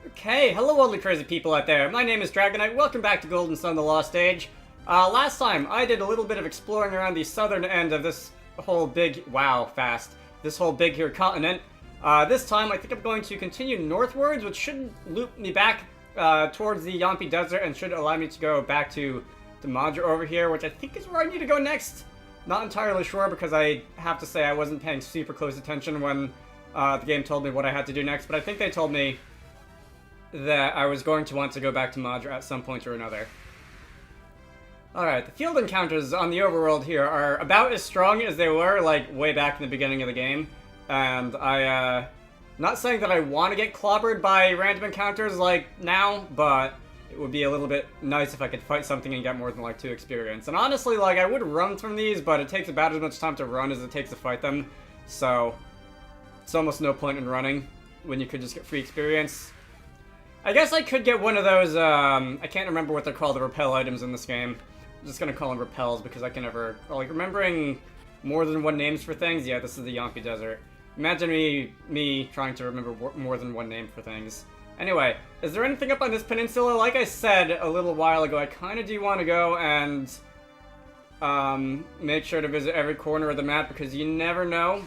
Okay, hello all the crazy people out there. My name is Dragonite. Welcome back to Golden Sun: The Lost Age. Last time I did a little bit of exploring around the southern end of this whole big, this whole big here continent. This time I think I'm going to continue northwards, which should loop me back towards the Yampi Desert and should allow me to go back to Madra over here, which I think is where I need to go next. Not entirely sure because I have to say I wasn't paying super close attention when the game told me what I had to do next, but I think they told me that I was going to want to go back to Madra at some point or another. Alright, the field encounters on the overworld here are about as strong as they were, like, way back in the beginning of the game. And not saying that I want to get clobbered by random encounters like now, but it would be a little bit nice if I could fight something and get more than, like, 2 experience. And honestly, like, I would run from these, but it takes about as much time to run as it takes to fight them. So, it's almost no point in running when you could just get free experience. I guess I could get one of those, I can't remember what they're called, the repel items in this game. I'm just gonna call them repels because I can never, like, remembering more than one names for things. Yeah, this is the Yampi Desert. Imagine me trying to remember more than one name for things. Anyway, is there anything up on this peninsula? Like I said a little while ago, I kind of do want to go and make sure to visit every corner of the map because you never know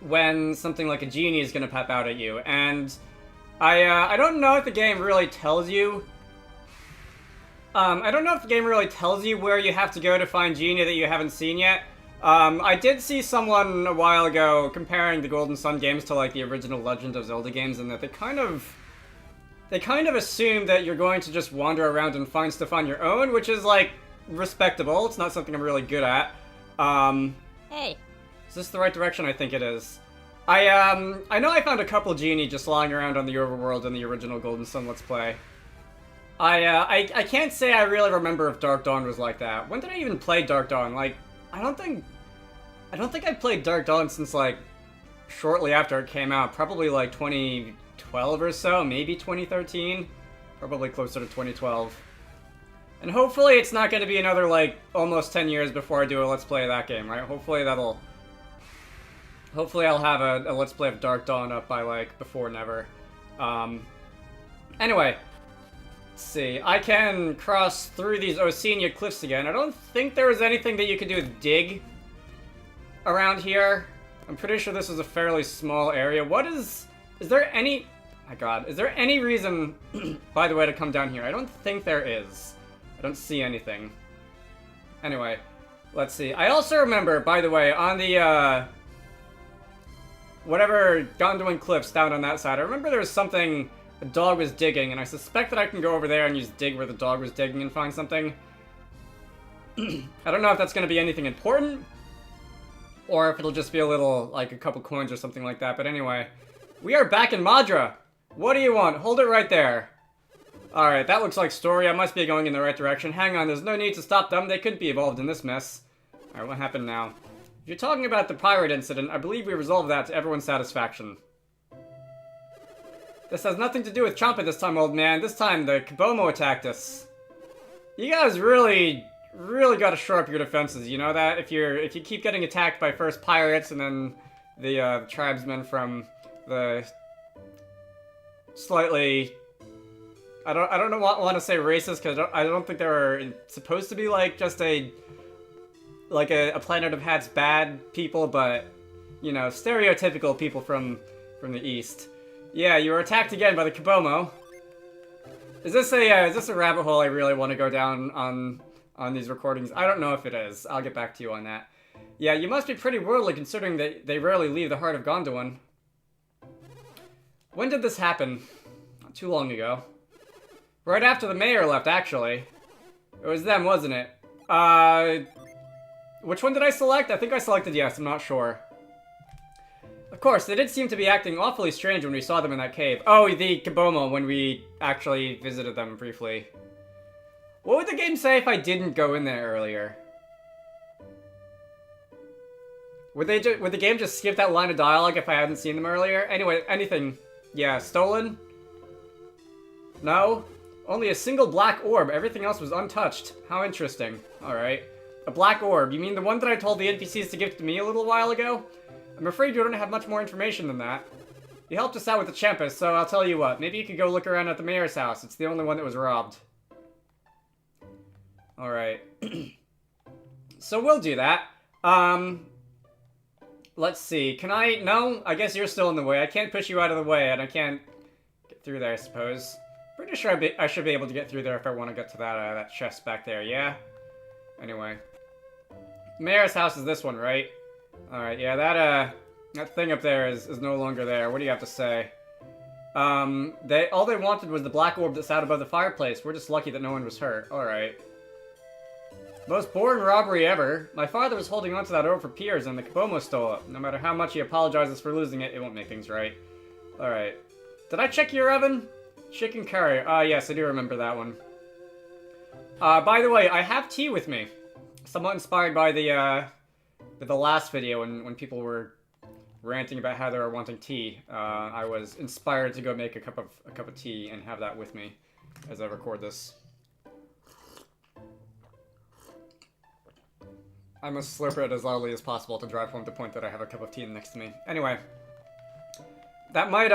when something like a genie is gonna pop out at you. And I don't know if the game really tells you. I don't know if the game really tells you where you have to go to find Genie that you haven't seen yet. I did see someone a while ago comparing the Golden Sun games to, like, the original Legend of Zelda games, and that they kind of assume that you're going to just wander around and find stuff on your own, which is, like, respectable. It's not something I'm really good at. Hey. Is this the right direction? I think it is. I know I found a couple Genie just lying around on the overworld in the original Golden Sun Let's Play. I can't say I really remember if Dark Dawn was like that. When did I even play Dark Dawn? Like, I don't think I've played Dark Dawn since, like, shortly after it came out. Probably, like, 2012 or so, maybe 2013. Probably closer to 2012. And hopefully it's not going to be another, like, almost 10 years before I do a Let's Play of that game, right? Hopefully I'll have a Let's Play of Dark Dawn up by, like, before never. Anyway, let's see. I can cross through these Oceania cliffs again. I don't think there was anything that you could do with dig around here. I'm pretty sure this is a fairly small area. Is there any... My god, is there any reason, by the way, to come down here? I don't think there is. I don't see anything. Anyway, let's see. I also remember, by the way, on the, whatever Gondolin Cliffs down on that side, I remember there was something a dog was digging, and I suspect that I can go over there and use dig where the dog was digging and find something. I don't know if that's going to be anything important, or if it'll just be a little, like, a couple coins or something like that, but anyway. We are back in Madra! What do you want? Hold it right there. Alright, that looks like story. I must be going in the right direction. Hang on, there's no need to stop them. They couldn't be involved in this mess. Alright, what happened now? If you're talking about the pirate incident, I believe we resolved that to everyone's satisfaction. This has nothing to do with Champa this time, old man. This time, the Kabomo attacked us. You guys really gotta shore up your defenses, you know that? If you keep getting attacked by first pirates and then the tribesmen from the slightly... I don't want to say racist, because I don't think they were supposed to be, like, just a Planet of Hats bad people, but, you know, stereotypical people from the East. Yeah, you were attacked again by the Kabomo. Is this a rabbit hole I really want to go down on these recordings? I don't know if it is. I'll get back to you on that. Yeah, you must be pretty worldly considering that they rarely leave the heart of Gondolin. When did this happen? Not too long ago. Right after the mayor left, actually. It was them, wasn't it? Which one did I select? I think I selected yes, I'm not sure. Of course, they did seem to be acting awfully strange when we saw them in that cave. Oh, the Kabomo, when we actually visited them briefly. What would the game say if I didn't go in there earlier? Would the game just skip that line of dialogue if I hadn't seen them earlier? Anyway, anything. Yeah, stolen? No? Only a single black orb. Everything else was untouched. How interesting. Alright. A black orb. You mean the one that I told the NPCs to give to me a little while ago? I'm afraid you don't have much more information than that. You helped us out with the Champus, so I'll tell you what. Maybe you could go look around at the mayor's house. It's the only one that was robbed. Alright. So we'll do that. Let's see. Can I... No? I guess you're still in the way. I can't push you out of the way, and I can't get through there, I suppose. Pretty sure I should be able to get through there if I want to get to that chest back there, yeah? Anyway. Mayor's house is this one, right? Alright, yeah, that thing up there is no longer there. What do you have to say? All they wanted was the black orb that sat above the fireplace. We're just lucky that no one was hurt. Alright. Most boring robbery ever. My father was holding onto that orb for Piers and the Kabomo stole it. No matter how much he apologizes for losing it, it won't make things right. Alright. Did I check your oven? Chicken curry. Yes, I do remember that one. By the way, I have tea with me. Somewhat inspired by the last video when people were ranting about how they were wanting tea. I was inspired to go make a cup of tea and have that with me as I record this. I must slurp it as loudly as possible to drive home the point that I have a cup of tea next to me. Anyway. That might,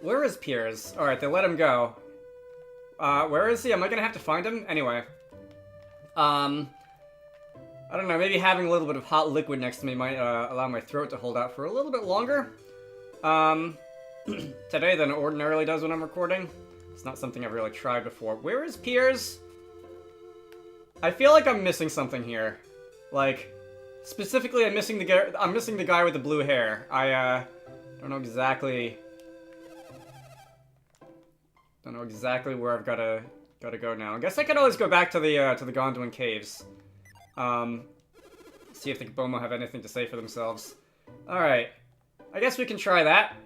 Where is Piers? Alright, they let him go. Where is he? Am I gonna have to find him? Anyway. I don't know, maybe having a little bit of hot liquid next to me might, allow my throat to hold out for a little bit longer. Today than it ordinarily does when I'm recording. It's not something I've really tried before. Where is Piers? I feel like I'm missing something here. Like, specifically I'm missing the guy with the blue hair. I don't know exactly where I've gotta go now. I guess I could always go back to the Gondwan Caves. See if the Kabomo have anything to say for themselves. Alright. I guess we can try that.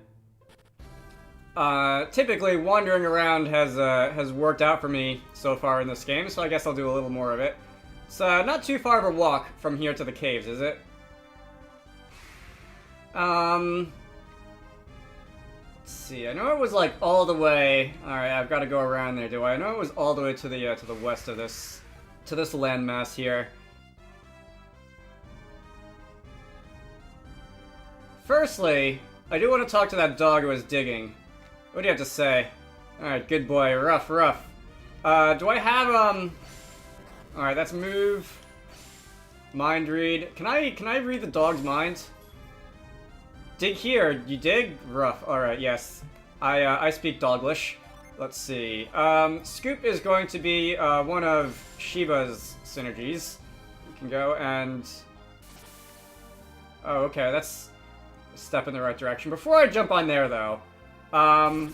Typically, wandering around has worked out for me so far in this game, so I guess I'll do a little more of it. It's not too far of a walk from here to the caves, is it? Let's see. I know it was like all the way. All right, I've got to go around there. Do I? I know it was all the way to the west of this landmass here. Firstly, I do want to talk to that dog who was digging. What do you have to say? Alright, good boy. Rough. Do I have, Alright, that's move. Mind read. Can I read the dog's mind? Dig here. You dig? Rough. Alright, yes. I speak Doglish. Let's see. Scoop is going to be, one of Shiba's synergies. We can go and... Oh, okay, that's a step in the right direction. Before I jump on there, though, I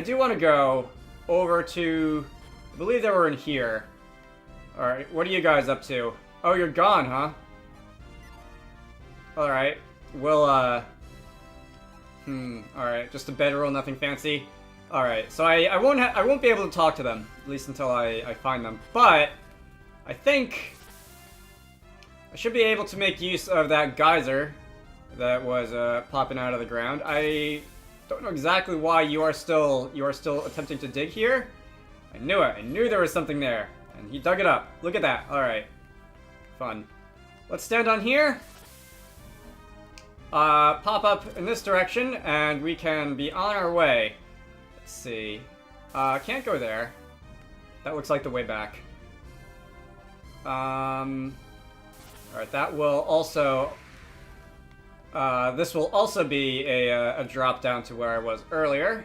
do want to go over to... I believe they were in here. Alright, what are you guys up to? Oh, you're gone, huh? Alright, we'll, alright, just a bedroll, nothing fancy. Alright, so I won't be able to talk to them, at least until I find them. But, I think I should be able to make use of that geyser that was, popping out of the ground. I don't know exactly why you are still attempting to dig here. I knew it. I knew there was something there. And he dug it up. Look at that. Alright. Fun. Let's stand on here. Pop up in this direction, and we can be on our way. Let's see. Can't go there. That looks like the way back. Alright, that will also... this will also be a drop down to where I was earlier.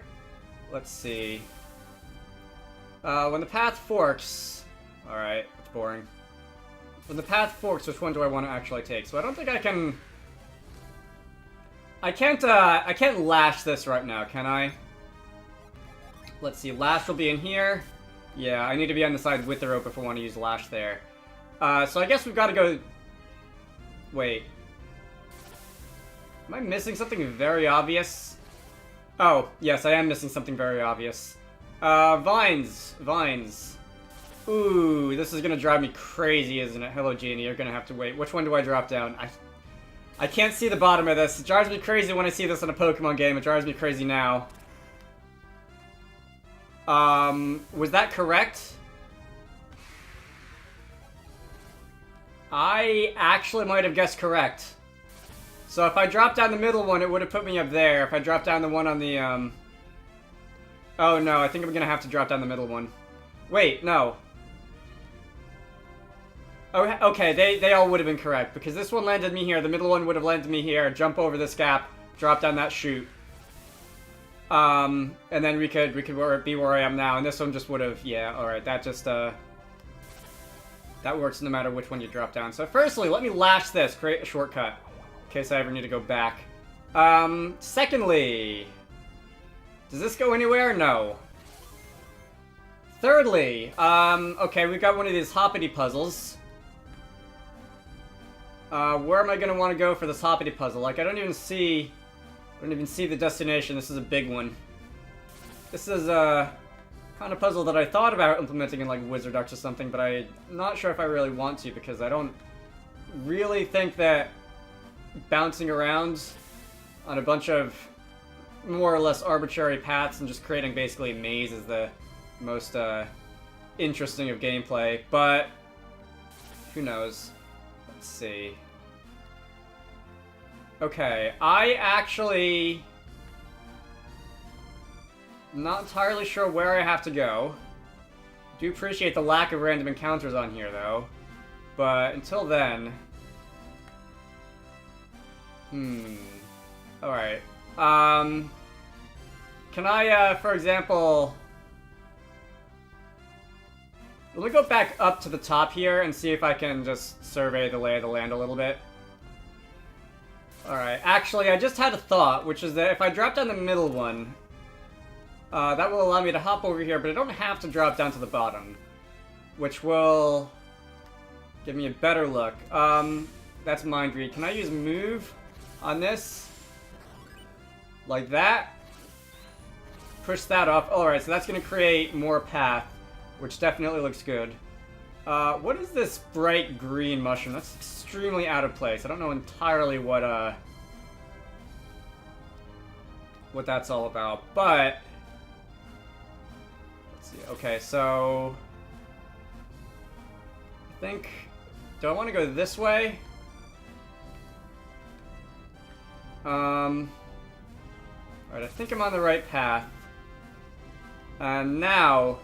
Let's see. When the path forks... Alright, it's boring. When the path forks, which one do I want to actually take? So I don't think I can... I can't lash this right now, can I? Let's see, lash will be in here. Yeah, I need to be on the side with the rope if I want to use lash there. So I guess we've got to go... Wait. Am I missing something very obvious? Oh, yes, I am missing something very obvious. Vines. Ooh, this is gonna drive me crazy, isn't it? Hello, Genie, you're gonna have to wait. Which one do I drop down? I can't see the bottom of this. It drives me crazy when I see this in a Pokemon game. It drives me crazy now. Was that correct? I actually might have guessed correct. So if I drop down the middle one, it would have put me up there. If I drop down the one on the, Oh, no, I think I'm gonna have to drop down the middle one. Wait, no. Oh, okay, they all would have been correct, because this one landed me here, the middle one would have landed me here, jump over this gap, drop down that chute. And then we could be where I am now, and this one just would have, yeah, alright, that just, that works no matter which one you drop down. So firstly, let me lash this, create a shortcut, in case I ever need to go back. Secondly, does this go anywhere? No. Thirdly, okay, we've got one of these hoppity puzzles. Where am I gonna want to go for this hoppity puzzle? Like, I don't even see the destination. This is a big one. This is a kind of puzzle that I thought about implementing in, like, Wizarducks or something, but I'm not sure if I really want to, because I don't really think that bouncing around on a bunch of more or less arbitrary paths and just creating basically a maze is the most, interesting of gameplay, but who knows? Let's see. Okay, I actually... not entirely sure where I have to go. Do appreciate the lack of random encounters on here, though. But until then... Alright. Can I, for example... let me go back up to the top here and see if I can just survey the lay of the land a little bit. Alright, actually, I just had a thought, which is that if I drop down the middle one, that will allow me to hop over here, but I don't have to drop down to the bottom, which will give me a better look. That's mind read. Can I use move on this? Like that? Push that off. Alright, so that's going to create more path, which definitely looks good. What is this bright green mushroom? That's extremely out of place. I don't know entirely what that's all about, but... let's see. Okay, so... I think... do I want to go this way? Alright, I think I'm on the right path. And now...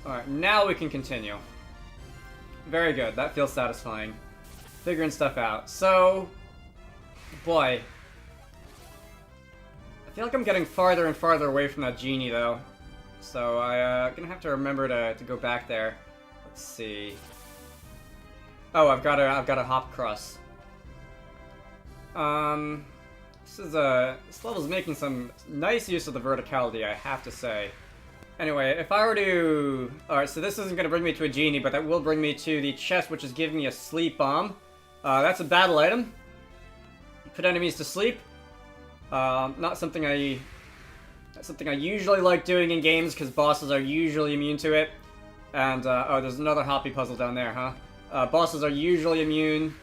alright, now we can continue. Very good, that feels satisfying. Figuring stuff out. So... boy. I feel like I'm getting farther and farther away from that genie, though. So I'm gonna have to remember to go back there. Let's see. Oh, I've got a hop cross. This level's making some nice use of the verticality, I have to say. Anyway, if I were to... alright, so this isn't going to bring me to a genie, but that will bring me to the chest, which is giving me a sleep bomb. That's a battle item. Put enemies to sleep. Not something I usually like doing in games, because bosses are usually immune to it. And, oh, there's another hoppy puzzle down there, huh? Bosses are usually immune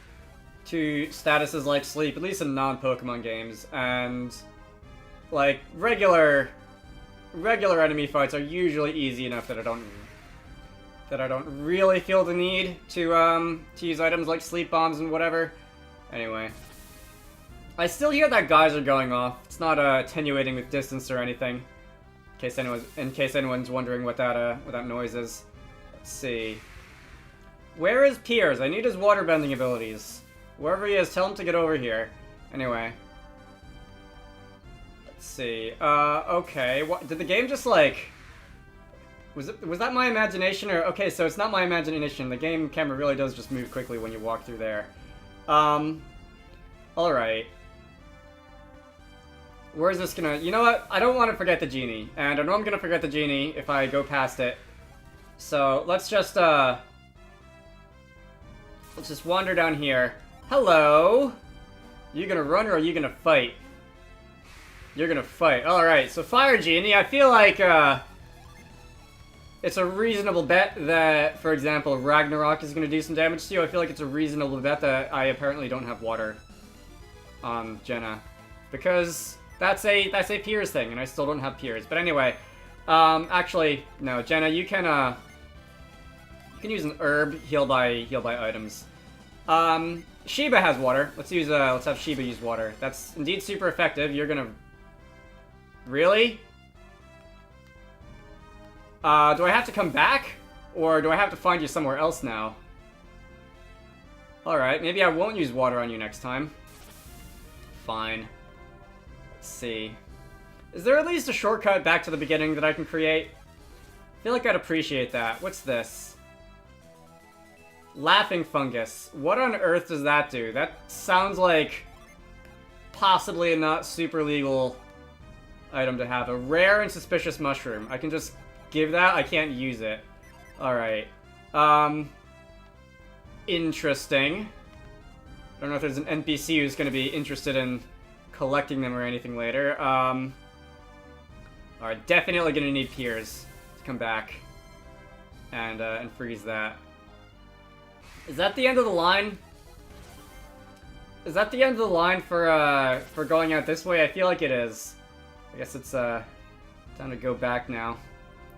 to statuses like sleep, at least in non-Pokemon games. And, like, regular enemy fights are usually easy enough that I don't really feel the need to use items like sleep bombs and whatever. Anyway, I still hear that geyser going off. It's not attenuating with distance or anything. In case anyone's wondering what that noise is. Let's see. Where is Piers? I need his waterbending abilities. Wherever he is, tell him to get over here. Anyway. Let's see. Okay. What did the game just like? Was that my imagination or okay? So it's not my imagination. The game camera really does just move quickly when you walk through there. All right. Where is this gonna? You know what? I don't want to forget the genie, and I know I'm gonna forget the genie if I go past it. So let's just wander down here. Hello. You gonna run or are you gonna fight? You're gonna fight. Alright, so Fire Genie, I feel like, it's a reasonable bet that, for example, Ragnarok is gonna do some damage to you. I feel like it's a reasonable bet that I apparently don't have water on Jenna. Because that's a Piers thing, and I still don't have Piers. But anyway, actually, no, Jenna, you can use an herb, heal by items. Sheba has water. Let's have Sheba use water. That's indeed super effective. You're gonna... Really? Do I have to come back? Or do I have to find you somewhere else now? Alright, maybe I won't use water on you next time. Fine. Let's see. Is there at least a shortcut back to the beginning that I can create? I feel like I'd appreciate that. What's this? Laughing fungus. What on earth does that do? That sounds like possibly a not super legal item to have. A rare and suspicious mushroom. I can just give that? I can't use it. Alright. Interesting. I don't know if there's an NPC who's going to be interested in collecting them or anything later. Alright, definitely going to need Piers to come back and freeze that. Is that the end of the line? Is that the end of the line for going out this way? I feel like it is. I guess it's time to go back now.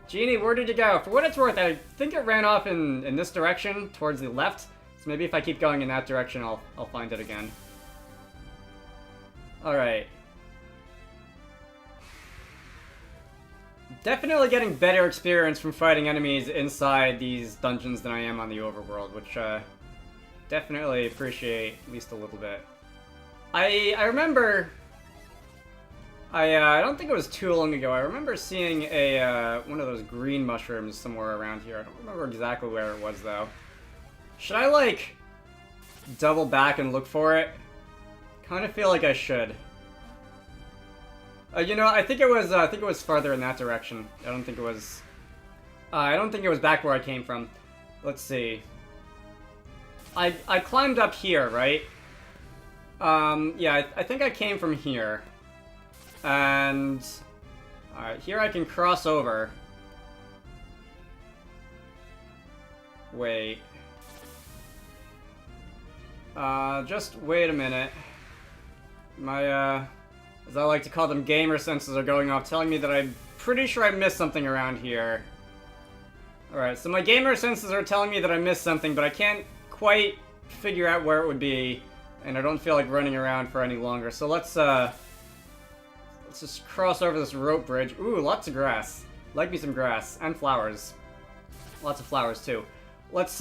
Genie, where did you go? For what it's worth, I think it ran off in this direction, towards the left. So maybe if I keep going in that direction, I'll find it again. Alright. Definitely getting better experience from fighting enemies inside these dungeons than I am on the overworld, which definitely appreciate at least a little bit. I remember... I don't think it was too long ago. I remember seeing one of those green mushrooms somewhere around here. I don't remember exactly where it was though. Should I like double back and look for it? Kind of feel like I should. You know, I think it was farther in that direction. I don't think it was back where I came from. Let's see. I climbed up here, right? Yeah, I think I came from here. And... Alright, here I can cross over. Wait. Just wait a minute. My, as I like to call them, gamer senses are going off, telling me that I'm pretty sure I missed something around here. Alright, so my gamer senses are telling me that I missed something, but I can't quite figure out where it would be, and I don't feel like running around for any longer. So let's just cross over this rope bridge. Ooh, lots of grass. Like me some grass. And flowers. Lots of flowers, too. Let's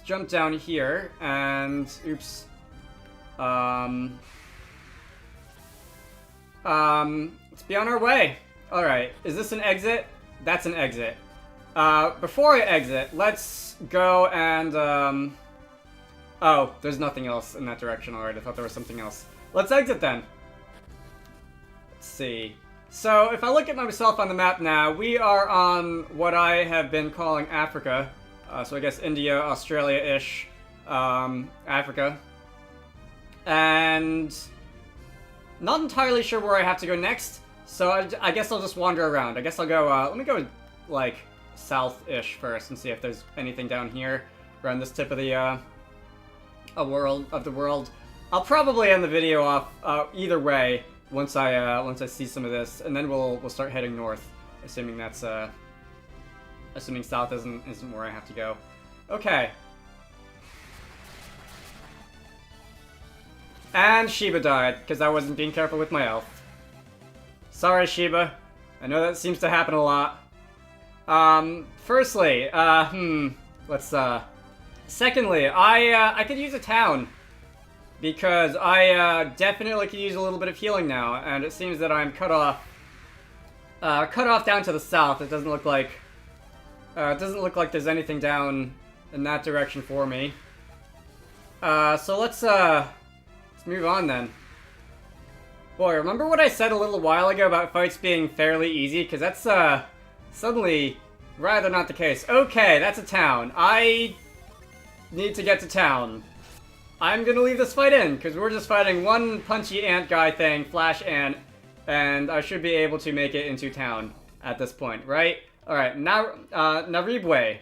jump down here, and... Oops. Let's be on our way. Alright, is this an exit? That's an exit. Before I exit, let's go and, Oh, there's nothing else in that direction. Alright, I thought there was something else. Let's exit then. Let's see. So, if I look at myself on the map now, we are on what I have been calling Africa. So I guess India, Australia-ish, Africa. And not entirely sure where I have to go next, so I guess I'll just wander around. I guess I'll go, let me go, like, south-ish first and see if there's anything down here around this tip of the, world. I'll probably end the video off, either way, once I see some of this, and then we'll start heading north, assuming that's, assuming south isn't where I have to go. Okay. And Sheba died, because I wasn't being careful with my health. Sorry, Sheba. I know that seems to happen a lot. Firstly, secondly, I could use a town. Because I, definitely could use a little bit of healing now, and it seems that I'm cut off down to the south. It doesn't look like there's anything down in that direction for me. So let's move on then. Boy, remember what I said a little while ago about fights being fairly easy? Because that's, suddenly rather not the case. Okay, that's a town. I need to get to town. I'm gonna leave this fight in, because we're just fighting one punchy ant guy thing, Flash Ant, and I should be able to make it into town at this point, right? Alright, now, Naribwe.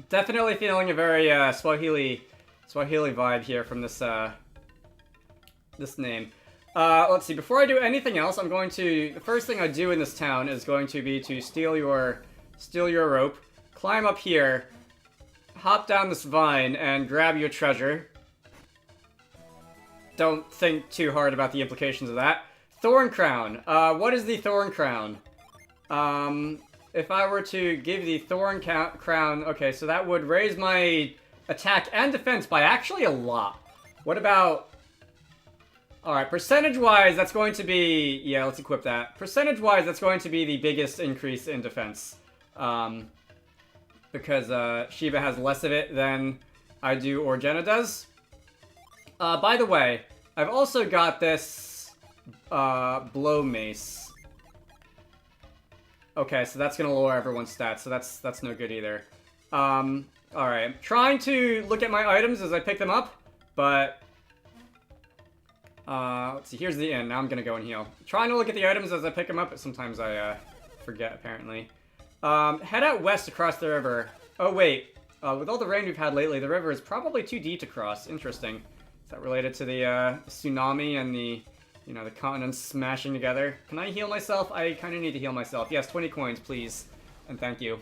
Definitely feeling a very, Swahili vibe here from this, this name. Let's see, before I do anything else, the first thing I do in this town is going to be to steal your rope, climb up here, hop down this vine and grab your treasure. Don't think too hard about the implications of that. Thorn Crown. What is the Thorn Crown? If I were to give the Thorn Crown... Okay, so that would raise my attack and defense by actually a lot. What about... Alright, percentage-wise, that's going to be... Yeah, let's equip that. Percentage-wise, that's going to be the biggest increase in defense. Because Shiba has less of it than I do or Jenna does. By the way, I've also got this blow mace. Okay, so that's gonna lower everyone's stats, so that's no good either. Alright, I'm trying to look at my items as I pick them up, but... let's see, here's the inn. Now I'm gonna go and heal. Trying to look at the items as I pick them up, but sometimes I forget, apparently. Head out west across the river. Oh, wait. With all the rain we've had lately, the river is probably too deep to cross. Interesting. Is that related to the tsunami and the, you know, the continents smashing together? Can I heal myself? I kind of need to heal myself. Yes, 20 coins, please. And thank you.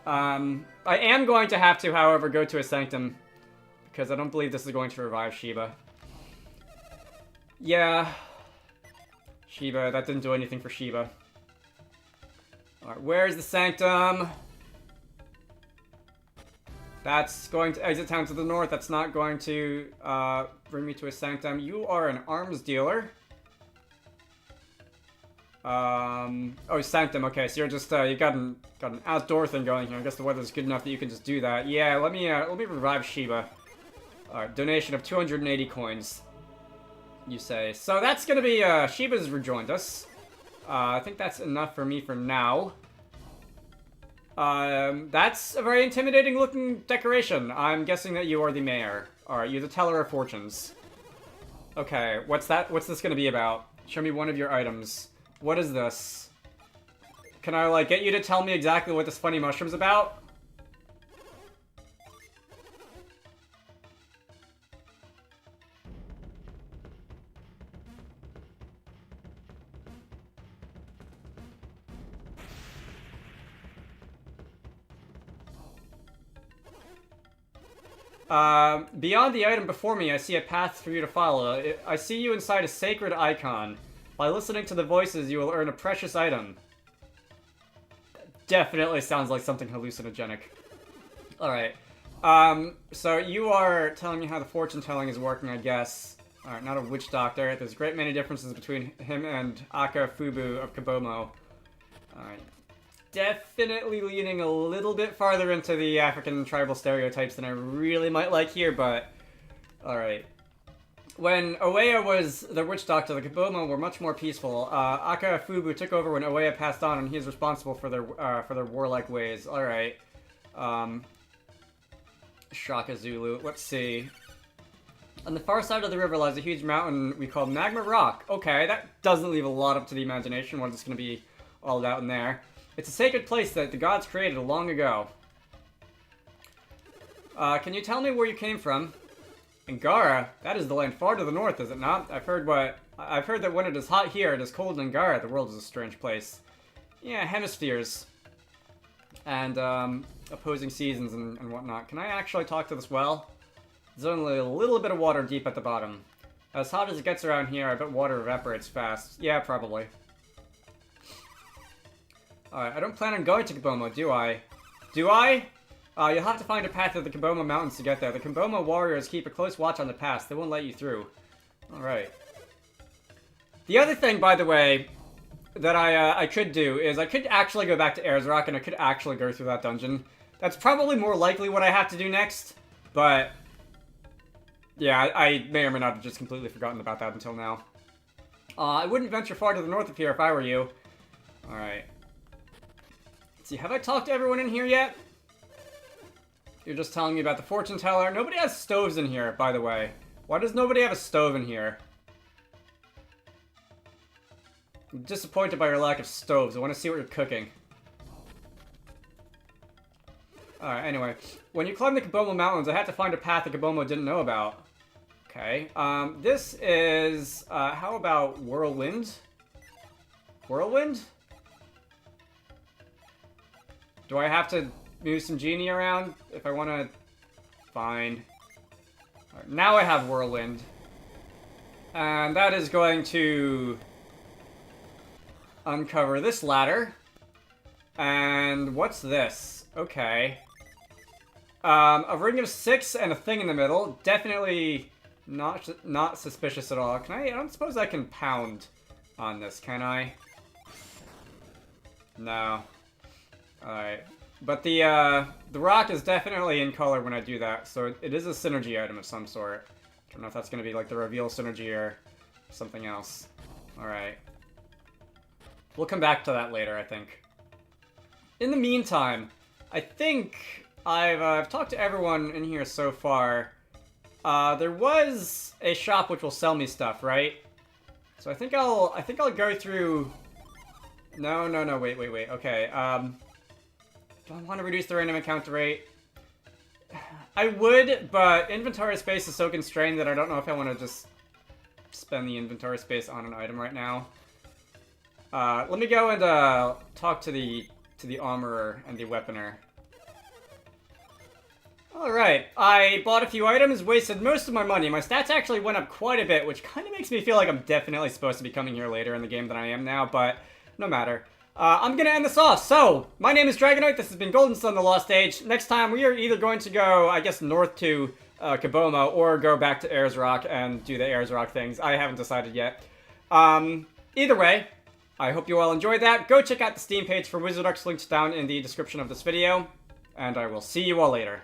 I am going to have to, however, go to a sanctum, because I don't believe this is going to revive Shiba. Yeah. Shiba, that didn't do anything for Shiba. Alright, where's the sanctum? That's going to exit town to the north. That's not going to bring me to a sanctum. You are an arms dealer. Oh, sanctum. Okay, so you're just you got an outdoor thing going here. I guess the weather's good enough that you can just do that. Yeah, let me revive Shiba. Alright, donation of 280 coins. You say. So that's gonna be Shiba's rejoined us. I think that's enough for me for now. That's a very intimidating looking decoration. I'm guessing that you are the mayor. Alright, you're the teller of fortunes. Okay, what's this gonna be about? Show me one of your items. What is this? Can I, like, get you to tell me exactly what this funny mushroom's about? Beyond the item before me, I see a path for you to follow. I see you inside a sacred icon. By listening to the voices, you will earn a precious item. Definitely sounds like something hallucinogenic. Alright. So you are telling me how the fortune telling is working, I guess. Alright, not a witch doctor. There's a great many differences between him and Aka Fubu of Kabomo. Alright. Definitely leaning a little bit farther into the African tribal stereotypes than I really might like here, but... Alright. When Oeya was the witch doctor, the Kabomo were much more peaceful. Aka Fubu took over when Oeya passed on, and he is responsible for their warlike ways. Alright. Shaka Zulu. Let's see. On the far side of the river lies a huge mountain we call Magma Rock. Okay, that doesn't leave a lot up to the imagination what it's going to be all about in there. It's a sacred place that the gods created long ago. Can you tell me where you came from? Angara? That is the land far to the north, is it not? I've heard that when it is hot here, it is cold in Angara. The world is a strange place. Yeah, hemispheres. And, opposing seasons and whatnot. Can I actually talk to this well? There's only a little bit of water deep at the bottom. As hot as it gets around here, I bet water evaporates fast. Yeah, probably. Alright, I don't plan on going to Kabomo, do I? Do I? You'll have to find a path to the Kabomo Mountains to get there. The Kabomo warriors keep a close watch on the pass. They won't let you through. Alright. The other thing, by the way, that I could do is I could actually go back to Erzrock and I could actually go through that dungeon. That's probably more likely what I have to do next, but... Yeah, I may or may not have just completely forgotten about that until now. I wouldn't venture far to the north of here if I were you. Alright. Let's see, have I talked to everyone in here yet? You're just telling me about the fortune teller. Nobody has stoves in here, by the way. Why does nobody have a stove in here? I'm disappointed by your lack of stoves. I want to see what you're cooking. Alright, anyway. When you climb the Kabomo Mountains, I had to find a path that Kabomo didn't know about. Okay. This is... how about Whirlwind? Whirlwind? Do I have to move some genie around if I want to. Fine. Right, now I have Whirlwind. And that is going to uncover this ladder. And what's this? Okay. A ring of 6 and a thing in the middle. Definitely not suspicious at all. I don't suppose I can pound on this, can I? No. Alright. But the rock is definitely in color when I do that, so it is a synergy item of some sort. I don't know if that's going to be like the reveal synergy or something else. Alright. We'll come back to that later, I think. In the meantime, I think I've talked to everyone in here so far. There was a shop which will sell me stuff, right? So I think I'll go through... No, wait, okay, do I want to reduce the random encounter rate? I would, but inventory space is so constrained that I don't know if I want to just spend the inventory space on an item right now. Let me go and talk to the armorer and the weaponer. Alright, I bought a few items, wasted most of my money. My stats actually went up quite a bit, which kind of makes me feel like I'm definitely supposed to be coming here later in the game than I am now, but no matter. I'm gonna end this off. So, my name is Dragonoid, this has been Golden Sun, the Lost Age. Next time, we are either going to go, I guess, north to Kaboma, or go back to Ayers Rock and do the Ayers Rock things. I haven't decided yet. Either way, I hope you all enjoyed that. Go check out the Steam page for Wizarducks, links down in the description of this video, and I will see you all later.